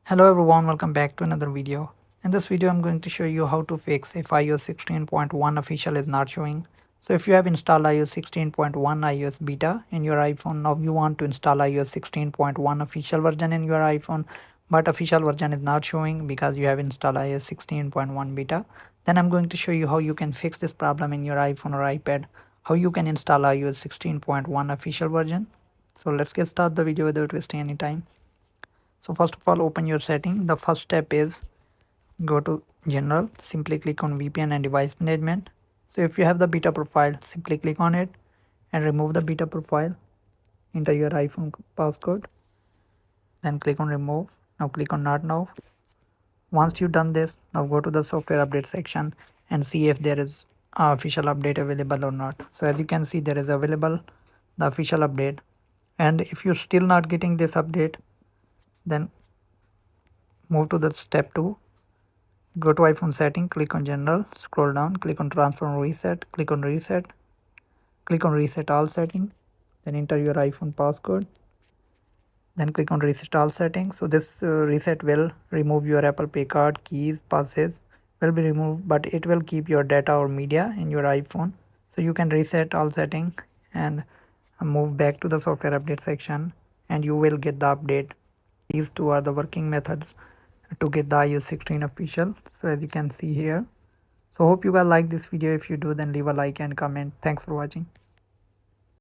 Hello everyone, welcome back to another video. In this video I'm going to show you how to fix if iOS 16.1 official is not showing. So if you have installed iOS 16.1 iOS beta in your iPhone, now you want to install iOS 16.1 official version in your iPhone, but official version is not showing because you have installed iOS 16.1 beta, then I'm going to show you how you can fix this problem in your iPhone or iPad, how you can install iOS 16.1 official version. So let's get started the video without wasting any time. So first of all, open your setting. The first step is go to general, simply click on VPN and device management. So if you have the beta profile, simply click on it and remove the beta profile. Enter your iPhone passcode, then click on remove. Now click on not now. Once you've done this, now go to the software update section and see if there is official update available or not. So as you can see, there is available the official update, and if you're still not getting this update, then move to the step 2. Go to iPhone setting, click on general, scroll down, click on transform reset, click on reset all setting, then enter your iPhone passcode, then click on reset all settings. So this reset will remove your Apple Pay card, keys, passes will be removed, but it will keep your data or media in your iPhone. So you can reset all setting and move back to the software update section and you will get the update. These two are the working methods to get the iOS 16 official. So as you can see here. So hope you guys like this video. If you do, then leave a like and comment. Thanks for watching.